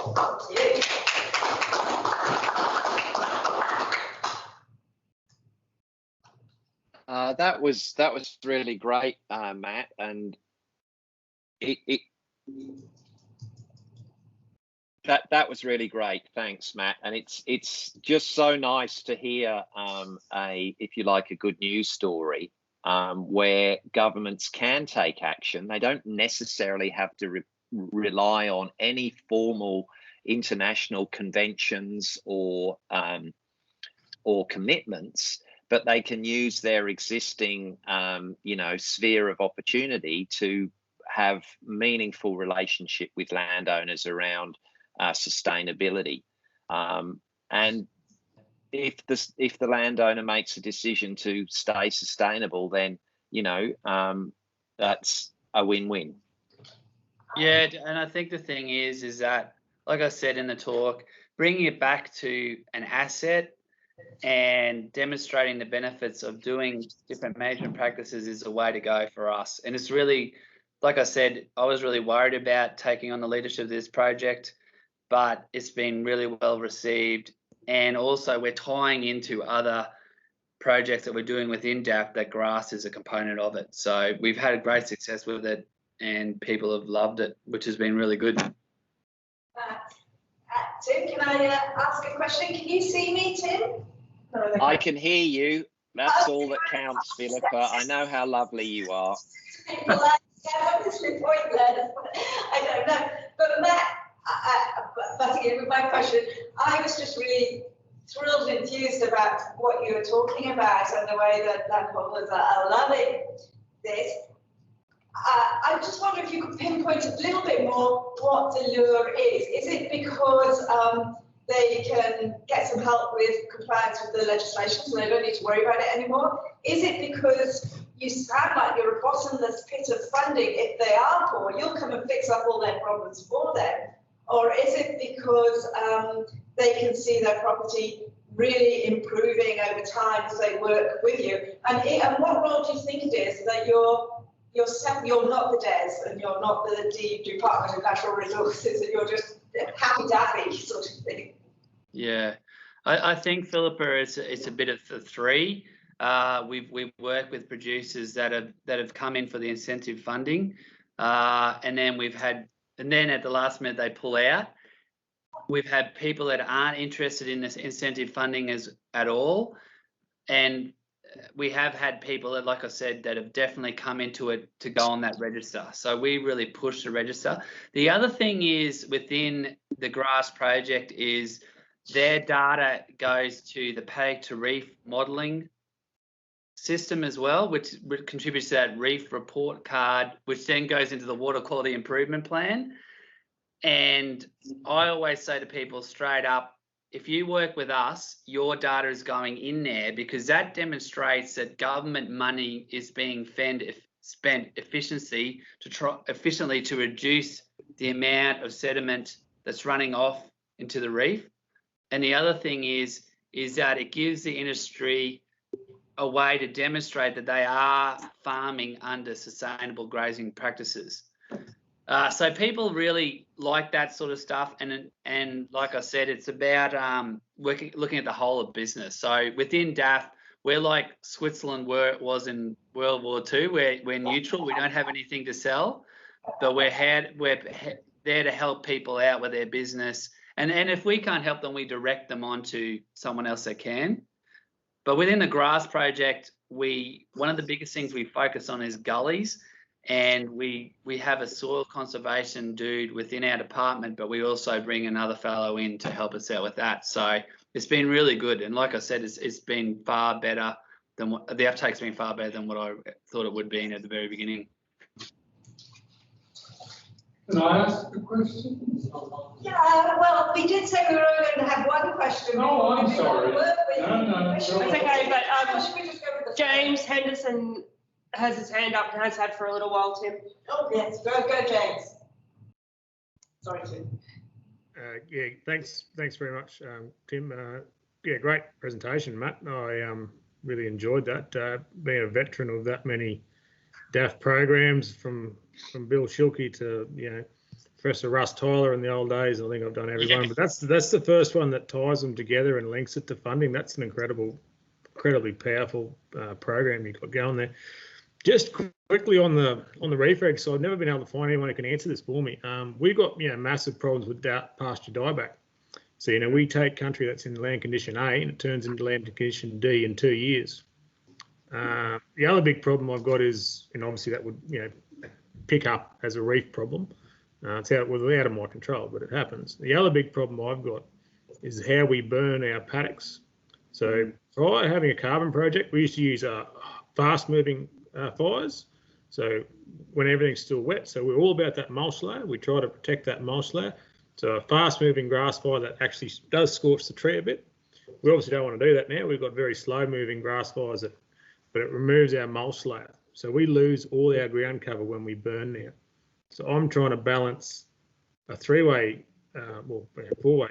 Thank you. That was really great, Matt, and that was really great. Thanks, Matt. And it's just so nice to hear if you like, a good news story where governments can take action. They don't necessarily have to rely on any formal international conventions or commitments, but they can use their existing, sphere of opportunity to have meaningful relationship with landowners around sustainability. And if the landowner makes a decision to stay sustainable, then that's a win-win. Yeah, and I think the thing is that, like I said in the talk, bringing it back to an asset and demonstrating the benefits of doing different management practices is a way to go for us. And it's really, like I said, I was really worried about taking on the leadership of this project, but it's been really well received. And also we're tying into other projects that we're doing within DAF that grass is a component of it. So we've had great success with it and people have loved it, which has been really good. Tim, can I ask a question? Can you see me, Tim? I can hear you. That's all that counts, Philippa. I know how lovely you are. Obviously pointless. I don't know. But Matt, butting in with my question, I was just really thrilled and enthused about what you were talking about and the way that landholders are loving this. I just wonder if you could pinpoint a little bit more what the lure is. Is it because they can get some help with compliance with the legislation, so they don't need to worry about it anymore? Is it because you sound like you're a bottomless pit of funding? If they are poor, you'll come and fix up all their problems for them? Or is it because they can see their property really improving over time as they work with you? And what role do you think it is that you're not the DES and you're not the Department of Natural Resources and you're just happy daffy sort of thing? Yeah, I think, Philippa, it's a bit of the three. We've worked with producers that have come in for the incentive funding, and then at the last minute they pull out. We've had people that aren't interested in this incentive funding at all, and we have had people that, like I said, that have definitely come into it to go on that register. So we really push the register. The other thing is within the grass project is their data goes to the paddock to reef modelling system as well, which contributes to that reef report card, which then goes into the water quality improvement plan. And I always say to people straight up, if you work with us, your data is going in there because that demonstrates that government money is being spent efficiently to reduce the amount of sediment that's running off into the reef. And the other thing is that it gives the industry a way to demonstrate that they are farming under sustainable grazing practices. So people really like that sort of stuff, and like I said, it's about looking at the whole of business. So within DAF, we're like Switzerland was in World War II. We're neutral. We don't have anything to sell, but we're there to help people out with their business. And if we can't help them, we direct them onto someone else that can. But within the grass project, one of the biggest things we focus on is gullies. And we have a soil conservation dude within our department, but we also bring another fellow in to help us out with that. So it's been really good. And like I said, it's been far better than what the uptake's been far better than what I thought it would be at the very beginning. Can I ask a question? Yeah, well, we did say we were only going to have one question. Oh, I'm sorry. No. It's okay, but James Henderson has his hand up and has had for a little while, Tim. Oh, yes. Go, James. Sorry, Tim. Yeah, thanks very much, Tim. Yeah, great presentation, Matt. I really enjoyed that. Being a veteran of that many DAF programs, from Bill Schilke to Professor Russ Tyler in the old days. I think I've done every one, but that's the first one that ties them together and links it to funding. That's an incredibly powerful program you've got going there. Just quickly on the reef reg side, I've never been able to find anyone who can answer this for me. We've got massive problems with pasture dieback. So we take country that's in land condition A and it turns into land condition D in 2 years. The other big problem I've got is, and obviously that would pick up as a reef problem. It's out of my control, but it happens. The other big problem I've got is how we burn our paddocks. So prior to having a carbon project, we used to use fast-moving fires. So when everything's still wet, so we're all about that mulch layer. We try to protect that mulch layer. So a fast-moving grass fire that actually does scorch the tree a bit. We obviously don't want to do that now. We've got very slow-moving grass fires, but it removes our mulch layer. So we lose all our ground cover when we burn now. So I'm trying to balance a four-way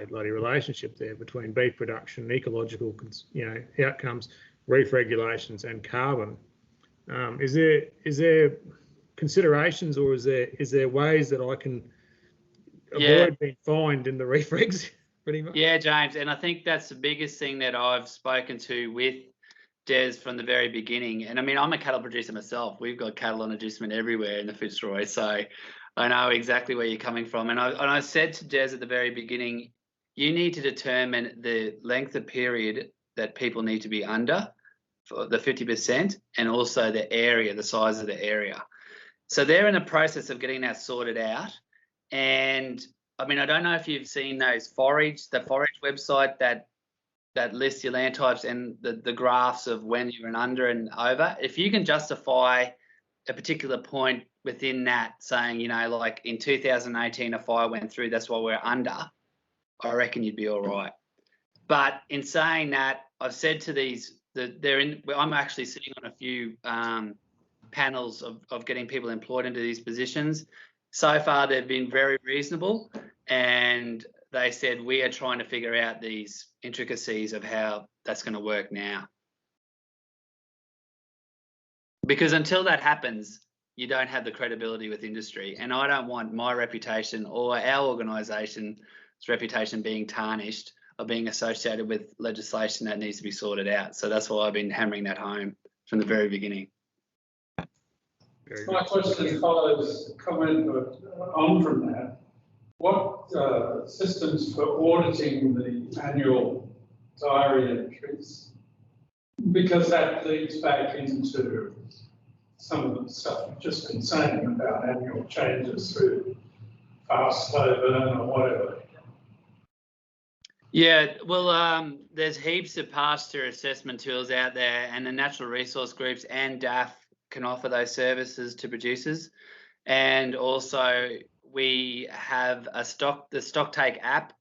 bloody relationship there between beef production, ecological, outcomes, reef regulations, and carbon. Is there considerations, or is there ways that I can avoid being fined in the reef regs? Pretty much. Yeah, James, and I think that's the biggest thing that I've spoken to with Des from the very beginning. And I mean, I'm a cattle producer myself. We've got cattle on adjustment everywhere in the Fitzroy, so I know exactly where you're coming from. And I said to Des at the very beginning, you need to determine the length of period that people need to be under for the 50%, and also the area, the size of the area. So they're in the process of getting that sorted out. And I mean, I don't know if you've seen the forage website that lists your land types and the graphs of when you're in under and over. If you can justify a particular point within that, saying, like in 2018 a fire went through, that's why we're under, I reckon you'd be all right. But in saying that, I've said to I'm actually sitting on a few panels of getting people employed into these positions. So far, they've been very reasonable, and they said, we are trying to figure out these intricacies of how that's going to work now. Because until that happens, you don't have the credibility with industry. And I don't want my reputation or our organisation's reputation being tarnished or being associated with legislation that needs to be sorted out. So that's why I've been hammering that home from the very beginning. My question follows a comment on from that. What systems for auditing the annual diary entries? Because that leads back into some of the stuff you've just been saying about annual changes through fast, slow burn or whatever. Yeah, well, there's heaps of pasture assessment tools out there, and the natural resource groups and DAF can offer those services to producers. And also we have the Stocktake app,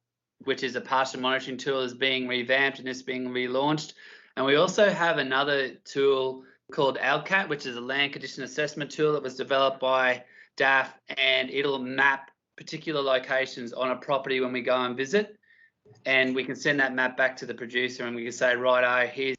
which is a pasture monitoring tool, is being revamped and is being relaunched. And we also have another tool called ALCAT, which is a land condition assessment tool that was developed by DAF, and it'll map particular locations on a property when we go and visit. And we can send that map back to the producer, and we can say, righto, here's